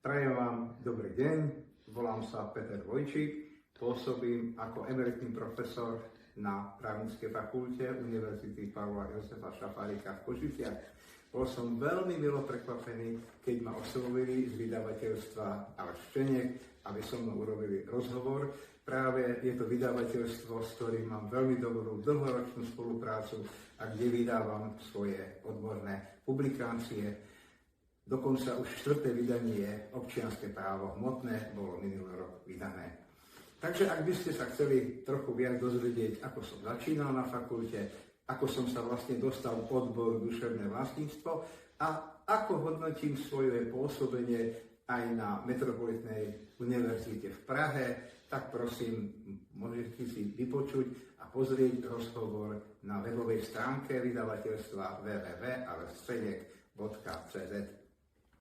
Prajem vám dobrý deň, volám sa Peter Vojčík, pôsobím ako emeritný profesor na právnickej fakulte Univerzity Pavla Jozefa Šafárika v Košiciach. Bol som veľmi milo prekvapený, keď ma oslovili z vydavateľstva Aleš Šteniek, aby so mnou urobili rozhovor. Práve je to vydavateľstvo, s ktorým mám veľmi dobrú dlhoročnú spoluprácu a kde vydávam svoje odborné publikácie. Dokonca už 4. vydanie Občianske právo hmotné bolo minulý rok vydané. Takže ak by ste sa chceli trochu viac dozvedieť, ako som začínal na fakulte, ako som sa vlastne dostal k odboru duševné vlastníctvo a ako hodnotím svoje pôsobenie aj na Metropolitnej univerzite v Prahe, tak prosím, môžete si vypočuť a pozrieť rozhovor na webovej stránke vydavateľstva www.aleššteniek.cz.